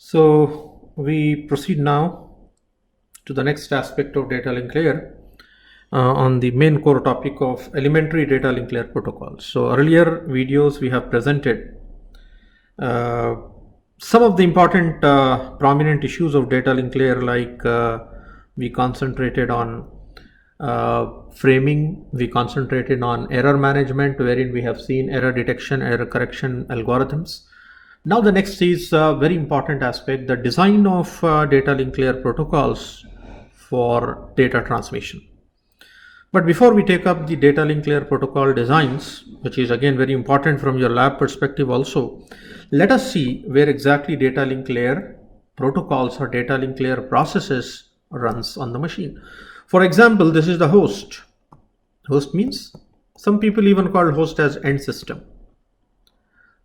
So we proceed now to the next aspect of data link layer on the main core topic of elementary data link layer protocols. So earlier videos we have presented some of the important prominent issues of data link layer, like we concentrated on framing, we concentrated on error management, wherein we have seen error detection, error correction algorithms. Now the next is a very important aspect, the design of data link layer protocols for data transmission. But before we take up the data link layer protocol designs, which is again very important from your lab perspective also, let us see where exactly data link layer protocols or data link layer processes runs on the machine. For example, this is the host. Host means, some people even call host as end system.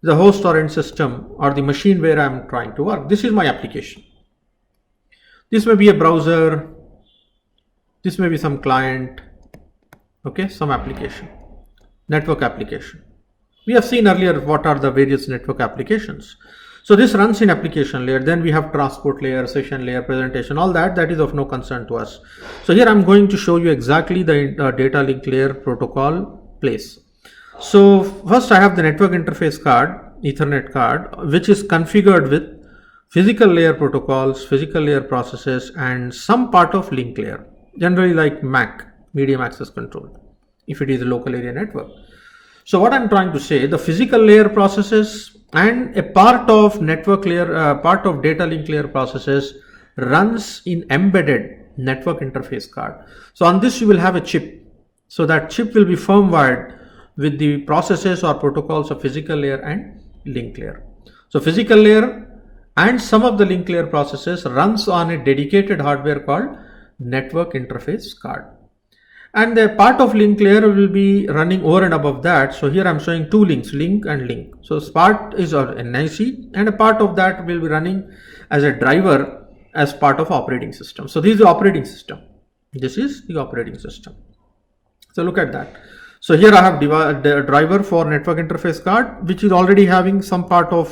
The host or end system or the machine where I am trying to work. This is my application. This may be a browser. This may be some client. Okay, some application, network application. We have seen earlier what are the various network applications. So this runs in application layer. Then we have transport layer, session layer, presentation, all that is of no concern to us. So here I'm going to show you exactly the data link layer protocol place. So first I have the network interface card, Ethernet card, which is configured with physical layer protocols, physical layer processes, and some part of link layer, generally like MAC, medium access control, if it is a local area network. So what I'm trying to say, the physical layer processes and a part of network layer, part of data link layer processes runs in embedded network interface card. So on this you will have a chip. So that chip will be firmwired with the processes or protocols of physical layer and link layer. So physical layer and some of the link layer processes runs on a dedicated hardware called network interface card. And the part of link layer will be running over and above that. So here I'm showing two links, link and link. So part is an NIC and a part of that will be running as a driver as part of operating system. So this is the operating system. This is the operating system. So look at that. So here I have the driver for network interface card, which is already having some part of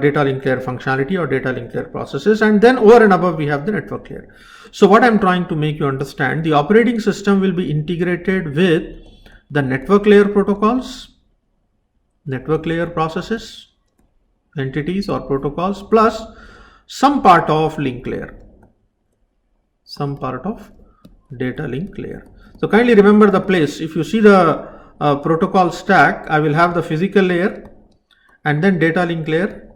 data link layer functionality or data link layer processes, and then over and above we have the network layer. So what I'm trying to make you understand, the operating system will be integrated with the network layer protocols, network layer processes, entities or protocols, plus some part of link layer, some part of data link layer. So kindly remember the place. If you see the protocol stack, I will have the physical layer and then data link layer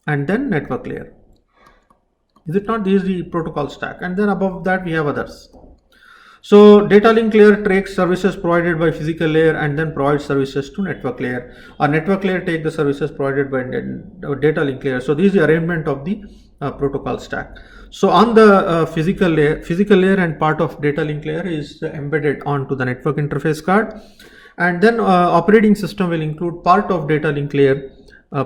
and then network layer. Is it not? This is the protocol stack, and then above that we have others. So data link layer takes services provided by physical layer and then provides services to network layer, or network layer take the services provided by data link layer. So this is the arrangement of the protocol stack. So on the physical layer and part of data link layer is embedded onto the network interface card, and then operating system will include part of data link layer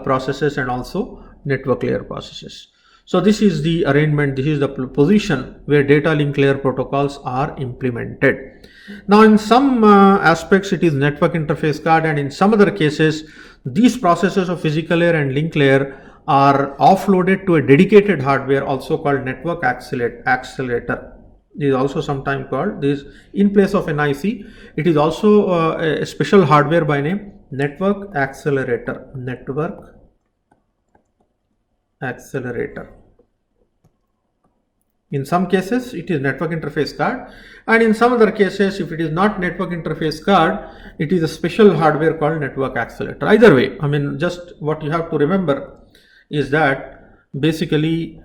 processes and also network layer processes. So this is the arrangement, this is the position where data link layer protocols are implemented. Now in some aspects it is network interface card, and in some other cases these processes of physical layer and link layer are offloaded to a dedicated hardware also called network accelerator. This is also sometimes called this in place of NIC. It is also a special hardware by name network accelerator. Network accelerator. In some cases it is network interface card, and in some other cases if it is not network interface card, it is a special hardware called network accelerator. Either way, I mean, just what you have to remember is that basically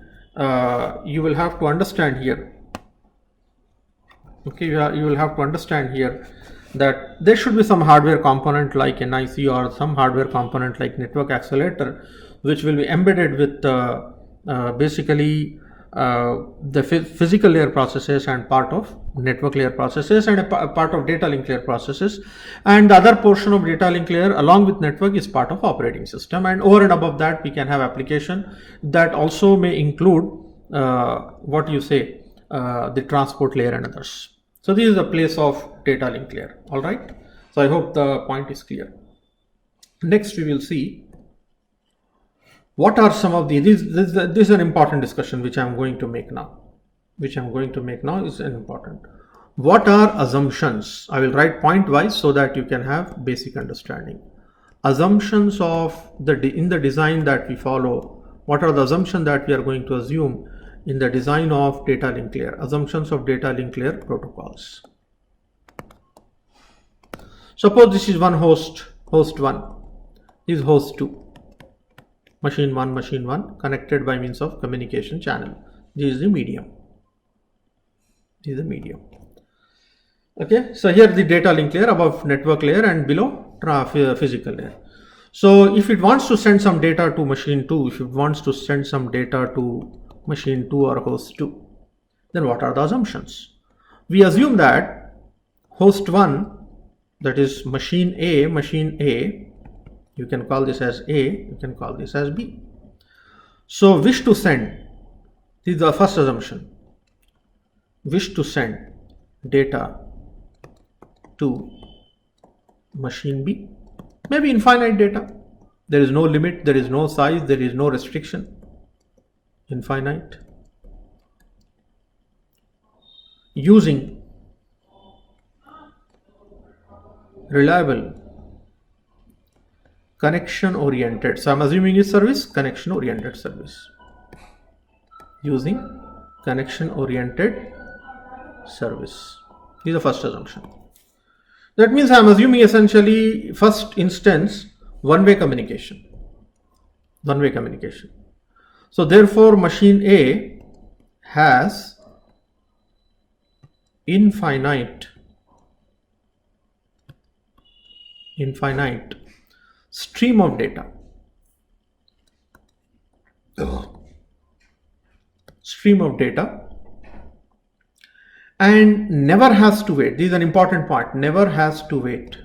you will have to understand here. Okay, you will have to understand here that there should be some hardware component like NIC or some hardware component like network accelerator, which will be embedded with basically the physical layer processes and part of network layer processes and a part of data link layer processes, and the other portion of data link layer along with network is part of operating system, and over and above that we can have application that also may include what you say the transport layer and others. So this is the place of data link layer. All right, so I hope the point is clear. Next we will see What are some of this is an important discussion which I'm going to make now. Which I'm going to make now is an important. What are assumptions? I will write point wise so that you can have basic understanding. Assumptions of in the design that we follow. What are the assumptions that we are going to assume in the design of data link layer? Assumptions of data link layer protocols. Suppose this is one host 1, this is host 2, machine 1, connected by means of communication channel. This is the medium. Okay, so here the data link layer, above network layer and below physical layer. So if it wants to send some data to machine 2, if it wants to send some data to machine 2 or host 2, then what are the assumptions? We assume that host 1, that is machine A, you can call this as A, you can call this as B. So wish to send, this is the first assumption, wish to send data to machine B, maybe infinite data. There is no limit, there is no size, there is no restriction, infinite, using reliable connection oriented. So I'm assuming is service, connection oriented service, using connection oriented service. This is the first assumption. That means I'm assuming essentially first instance one-way communication. So therefore machine A has infinite stream of data. And never has to wait. This is an important part. Never has to wait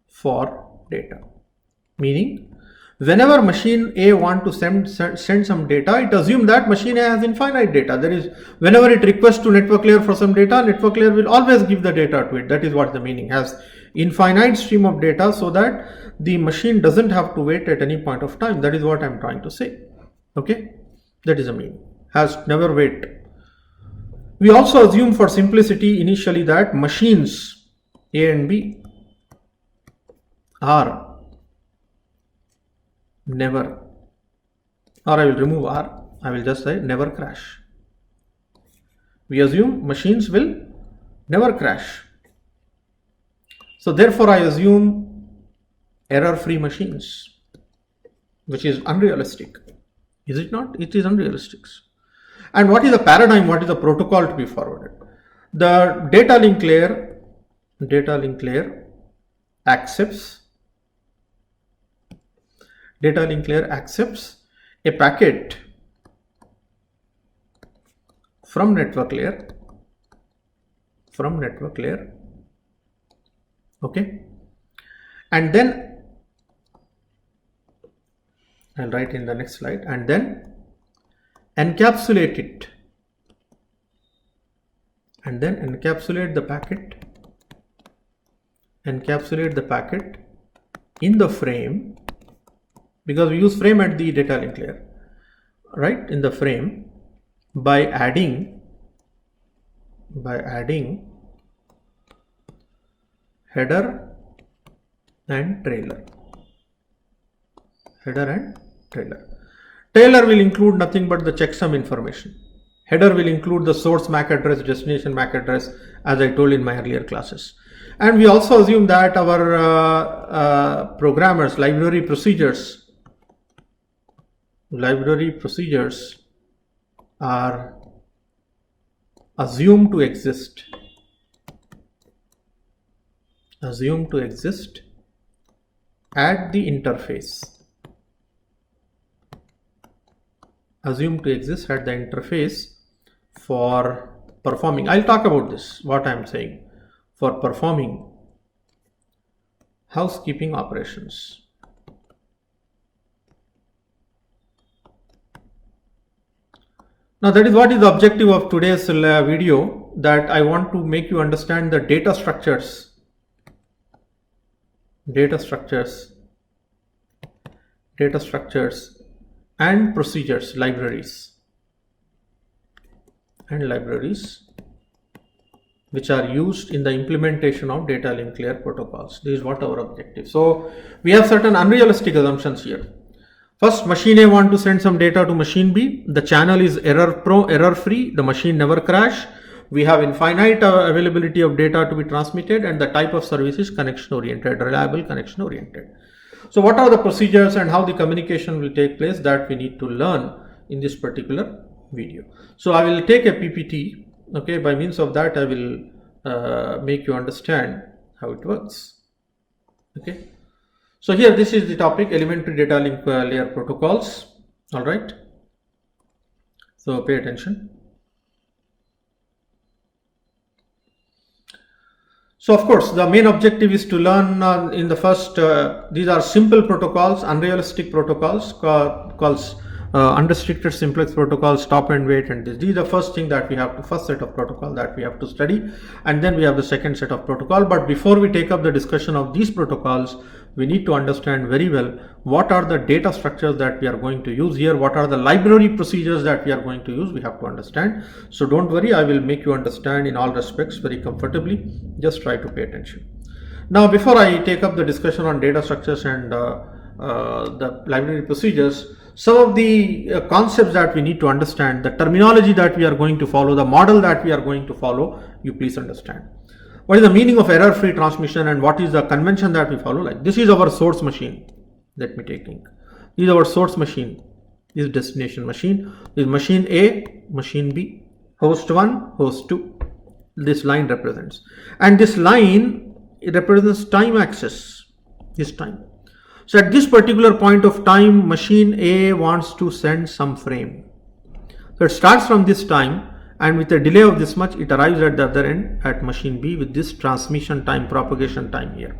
for data. Meaning, whenever machine A want to send some data, it assumes that machine A has infinite data. There is, whenever it requests to network layer for some data, network layer will always give the data to it. That is what the meaning, has infinite stream of data, so that the machine doesn't have to wait at any point of time. That is what I'm trying to say. Okay, that is the meaning, has never wait. We also assume for simplicity initially that machines A and B are never, or I will remove R, I will just say never crash. We assume machines will never crash. So therefore I assume error-free machines, which is unrealistic. Is it not? It is unrealistic. And what is the paradigm? What is the protocol to be forwarded? The data link layer accepts a packet from network layer. Okay, and then I'll write in the next slide, and then encapsulate it, and then encapsulate the packet in the frame, because we use frame at the data link layer, right? In the frame, by adding header and trailer. Trailer will include nothing but the checksum information. Header will include the source MAC address, destination MAC address, as I told in my earlier classes. And we also assume that our programmers, library procedures are assumed to exist at the interface. For performing, I'll talk about this, what I'm saying, for performing housekeeping operations. Now that is what is the objective of today's video, that I want to make you understand the data structures data structures and procedures, libraries which are used in the implementation of data link layer protocols. This is what our objective. So we have certain unrealistic assumptions here. First, machine A want to send some data to machine B. The channel is error free. The machine never crash. We have infinite availability of data to be transmitted, and the type of service is connection oriented, reliable connection oriented. So what are the procedures and how the communication will take place, that we need to learn in this particular video. So I will take a PPT. Okay, by means of that I will make you understand how it works. Okay, so here this is the topic, elementary data link layer protocols. All right, so pay attention. So of course the main objective is to learn in the first these are simple protocols, unrealistic protocols called unrestricted simplex protocol, stop and wait, and this is the first thing that we have to, first set of protocol that we have to study, and then we have the second set of protocol. But before we take up the discussion of these protocols, we need to understand very well what are the data structures that we are going to use here, what are the library procedures that we are going to use, we have to understand. So don't worry, I will make you understand in all respects very comfortably. Just try to pay attention. Now before I take up the discussion on data structures and the library procedures, some of the concepts that we need to understand, the terminology that we are going to follow, the model that we are going to follow, you please understand. What is the meaning of error-free transmission and what is the convention that we follow? Like this is our source machine. Let me take link. This is our source machine. This is destination machine. This is machine A, machine B, host 1, host 2. This line represents. And this line, it represents time axis, this time. So at this particular point of time, machine A wants to send some frame. So it starts from this time, and with a delay of this much, it arrives at the other end at machine B with this transmission time, propagation time here.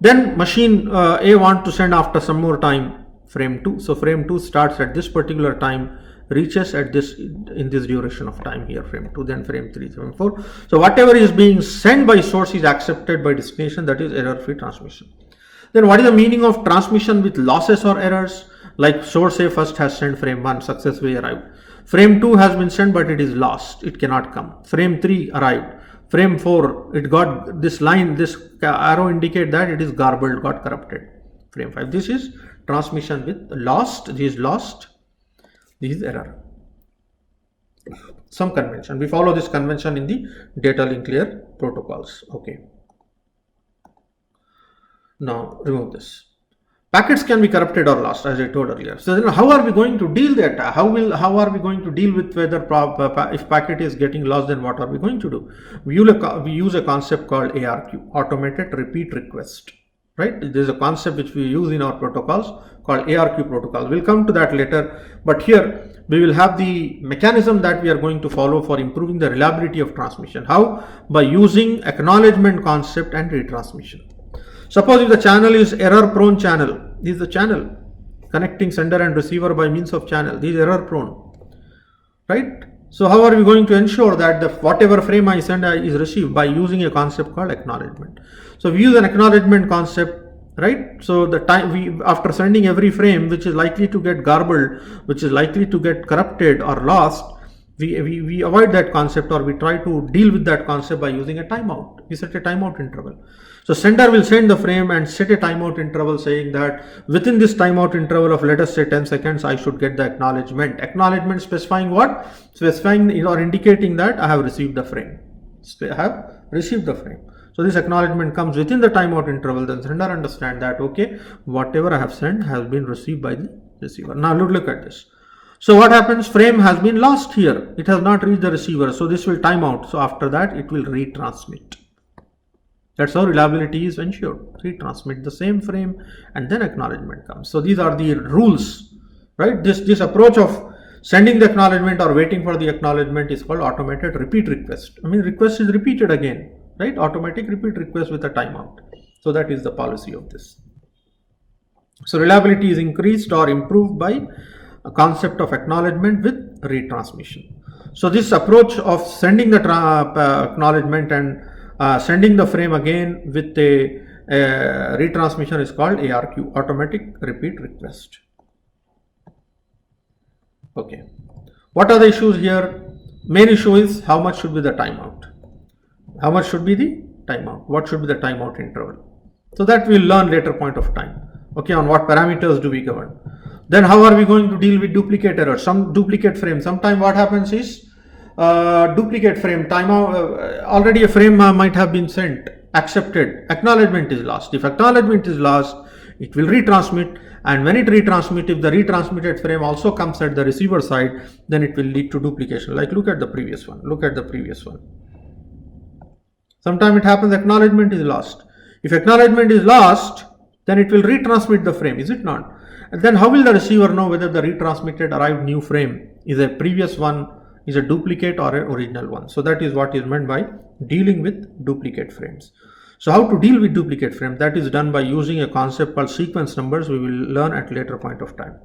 Then machine A wants to send after some more time frame 2. So frame 2 starts at this particular time, reaches at this in this duration of time here, frame 2, then frame 3, frame 4. So whatever is being sent by source is accepted by destination, that is error-free transmission. Then what is the meaning of transmission with losses or errors? Like source A first has sent frame 1, successfully arrived. Frame 2 has been sent but it is lost, it cannot come. Frame 3 arrived. Frame 4, it got this line, this arrow indicate that it is garbled, got corrupted. Frame 5, this is transmission with lost, this is lost, this is error. Some convention, we follow this convention in the data link layer protocols. Okay. Now remove this. Packets can be corrupted or lost, as I told earlier. So then how are we going to deal that? How are we going to deal with whether if packet is getting lost, then what are we going to do? We use a concept called ARQ, automated repeat request. Right? There is a concept which we use in our protocols called ARQ protocol. We'll come to that later. But here we will have the mechanism that we are going to follow for improving the reliability of transmission. How? By using acknowledgement concept and retransmission. Suppose if the channel is error prone channel, this is the channel connecting sender and receiver by means of channel, this is error prone, right? So how are we going to ensure that the whatever frame I send is received? By using a concept called acknowledgement. So we use an acknowledgement concept, right? So the time after sending every frame which is likely to get garbled, which is likely to get corrupted or lost, we avoid that concept, or we try to deal with that concept by using a timeout. We set a timeout interval. So sender will send the frame and set a timeout interval saying that within this timeout interval of, let us say, 10 seconds, I should get the acknowledgement. Acknowledgement specifying what? Specifying or indicating that I have received the frame. I have received the frame. So this acknowledgement comes within the timeout interval. Then sender understand that, okay, whatever I have sent has been received by the receiver. Now look at this. So what happens? Frame has been lost here. It has not reached the receiver. So this will time out. So after that, it will retransmit. That's how reliability is ensured. Retransmit the same frame and then acknowledgement comes. So these are the rules, right? This approach of sending the acknowledgement or waiting for the acknowledgement is called automated repeat request. I mean, request is repeated again, right? Automatic repeat request with a timeout. So that is the policy of this. So reliability is increased or improved by a concept of acknowledgement with retransmission. So this approach of sending the acknowledgement and sending the frame again with a retransmission is called ARQ, automatic repeat request. Okay, what are the issues here? Main issue is how much should be the timeout. How much should be the timeout? What should be the timeout interval? So that we'll learn later point of time. Okay, on what parameters do we govern? Then how are we going to deal with duplicate error? Some duplicate frame. Sometime what happens is duplicate frame timeout. Already a frame might have been sent, accepted. Acknowledgement is lost. If acknowledgement is lost, it will retransmit. And when it retransmits, if the retransmitted frame also comes at the receiver side, then it will lead to duplication. Like look at the previous one. Look at the previous one. Sometimes it happens acknowledgement is lost. If acknowledgement is lost, then it will retransmit the frame, is it not? And then how will the receiver know whether the retransmitted arrived new frame is a previous one, is a duplicate or an original one? So that is what is meant by dealing with duplicate frames. So how to deal with duplicate frame? That is done by using a concept called sequence numbers. We will learn at later point of time.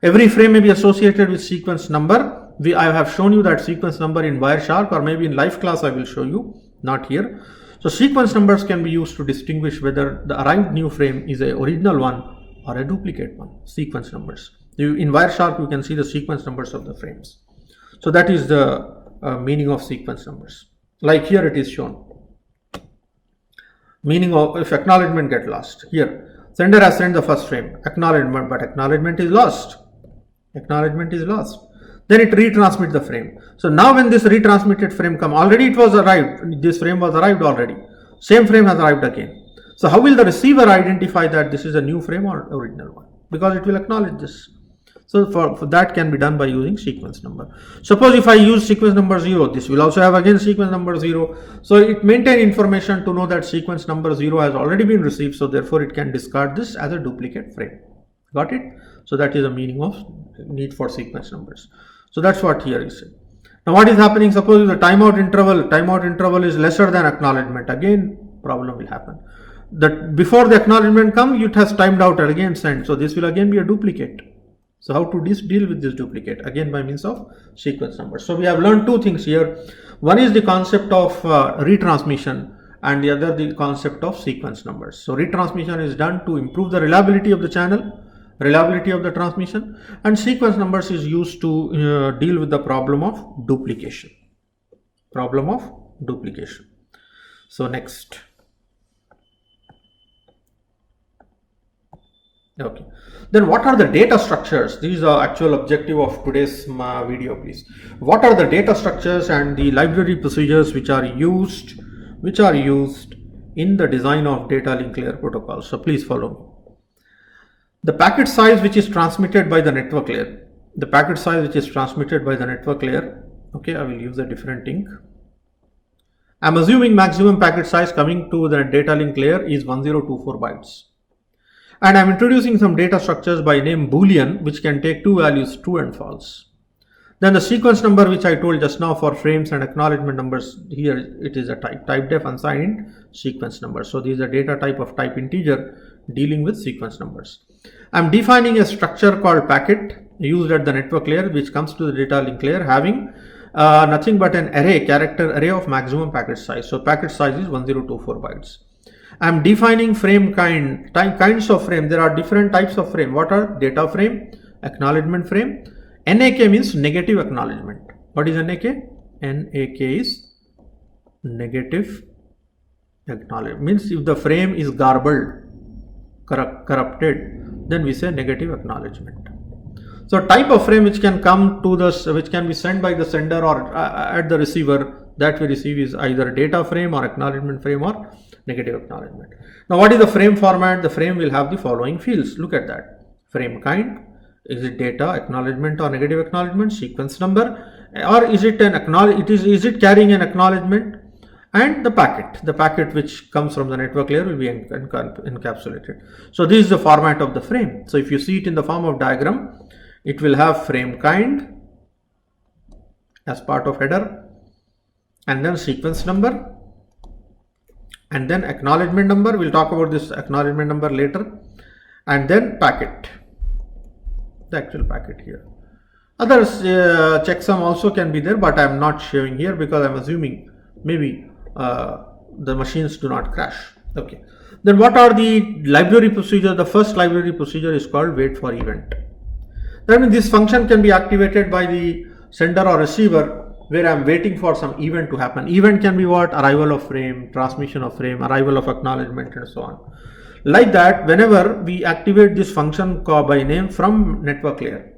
Every frame may be associated with sequence number. I have shown you that sequence number in Wireshark, or maybe in live class I will show you, not here. So sequence numbers can be used to distinguish whether the arrived new frame is a original one or a duplicate one. Sequence numbers. In Wireshark you can see the sequence numbers of the frames. So that is the meaning of sequence numbers. Like here it is shown. Meaning of if acknowledgement get lost. Here sender has sent the first frame, acknowledgement, but acknowledgement is lost. Acknowledgement is lost. Then it retransmits the frame. So now when this retransmitted frame come, already it was arrived. This frame was arrived already. Same frame has arrived again. So how will the receiver identify that this is a new frame or original one? Because it will acknowledge this. So for that can be done by using sequence number. Suppose if I use sequence number 0, this will also have again sequence number 0. So it maintains information to know that sequence number 0 has already been received. So therefore it can discard this as a duplicate frame. Got it? So that is the meaning of need for sequence numbers. So that's what here is said. Now what is happening? Suppose the timeout interval is lesser than acknowledgement. Again, problem will happen. That before the acknowledgement comes, it has timed out and again sent. So this will again be a duplicate. So how to deal with this duplicate? Again by means of sequence numbers. So we have learned two things here. One is the concept of retransmission and the other the concept of sequence numbers. So retransmission is done to improve the reliability of the channel, reliability of the transmission, and sequence numbers is used to deal with the problem of duplication. So next. Okay. Then what are the data structures? These are actual objective of today's video, please. What are the data structures and the library procedures which are used in the design of data link layer protocols? So please follow me. The packet size which is transmitted by the network layer. Okay, I will use a different ink. I'm assuming maximum packet size coming to the data link layer is 1024 bytes. And I'm introducing some data structures by name Boolean, which can take two values, true and false. Then the sequence number, which I told just now for frames and acknowledgement numbers, here it is a type def unsigned sequence number. So these are data type of type integer dealing with sequence numbers. I'm defining a structure called packet used at the network layer, which comes to the data link layer having nothing but an character array of maximum packet size. So packet size is 1024 bytes. I'm defining frame kinds of frame. There are different types of frame. What are data frame, acknowledgement frame? NAK means negative acknowledgement. What is NAK? NAK is negative acknowledgement. Means if the frame is garbled, corrupted, then we say negative acknowledgement. So type of frame which can come to which can be sent by the sender or at the receiver that we receive is either data frame or acknowledgement frame or negative acknowledgement. Now what is the frame format? The frame will have the following fields. Look at that. Frame kind. Is it data, acknowledgement or negative acknowledgement? Sequence number, or is it an is it carrying an acknowledgement? And the packet which comes from the network layer will be encapsulated. So this is the format of the frame. So if you see it in the form of diagram, it will have frame kind as part of header, and then sequence number, and then acknowledgement number. We'll talk about this acknowledgement number later, and then packet, the actual packet here. Other checksum also can be there, but I'm not showing here because I'm assuming maybe the machines do not crash. Okay. Then what are the library procedure? The first library procedure is called wait for event. That means this function can be activated by the sender or receiver where I'm waiting for some event to happen. Event can be what? Arrival of frame, transmission of frame, arrival of acknowledgement, and so on. Like that, whenever we activate this function call by name from network layer.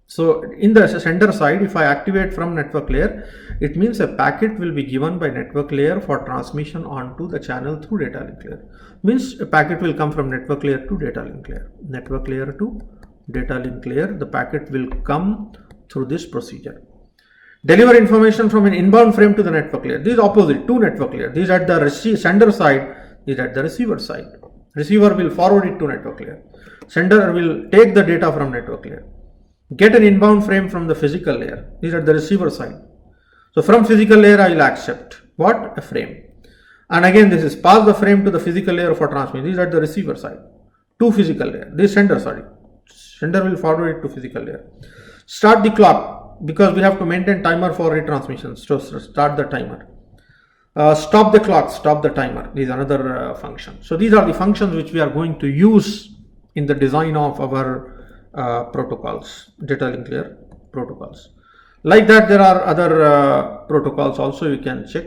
So in the sender side, if I activate from network layer, it means a packet will be given by network layer for transmission onto the channel through data link layer. Means a packet will come from network layer to data link layer. Network layer to data link layer, the packet will come through this procedure. Deliver information from an inbound frame to the network layer. This is opposite, to network layer. This is at the sender side, this is at the receiver side. Receiver will forward it to network layer. Sender will take the data from network layer. Get an inbound frame from the physical layer. These are the receiver side. So from physical layer, I will accept what? A frame. And again, this is pass the frame to the physical layer for transmission. These are the receiver side. To physical layer. This sender, sorry. Sender will forward it to physical layer. Start the clock because we have to maintain timer for retransmissions. So start the timer. Stop the clock, stop the timer. This is another function. So these are the functions which we are going to use in the design of our protocols, data link layer protocols. Like that, there are other protocols also you can check,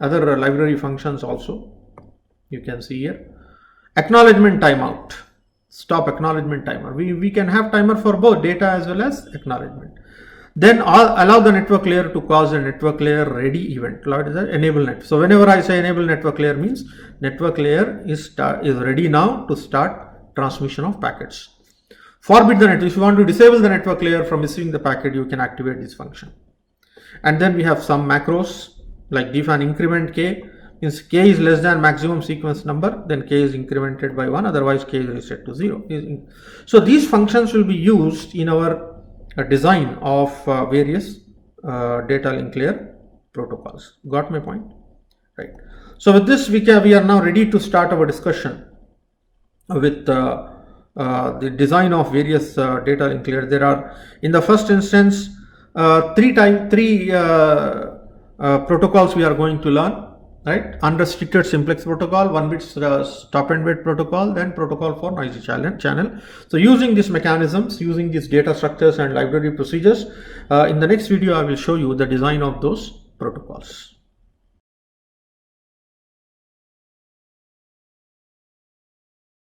other library functions also you can see here. Acknowledgement timeout, stop acknowledgement timer. We can have timer for both data as well as acknowledgement. Then allow the network layer to cause a network layer ready event. What is that? Enable net. So whenever I say enable network layer means network layer is ready now to start transmission of packets. Forbid the network. If you want to disable the network layer from receiving the packet, you can activate this function. And then we have some macros like define increment k. Means k is less than maximum sequence number, then k is incremented by 1, otherwise k is reset to 0. So these functions will be used in our design of various data link layer protocols. Got my point? Right. So with this, we are now ready to start our discussion with the design of various data link layer. There are, in the first instance, three protocols we are going to learn. Right, unrestricted simplex protocol, 1-bit stop and wait protocol, then protocol for noisy channel. So using these mechanisms, using these data structures and library procedures, in the next video I will show you the design of those protocols.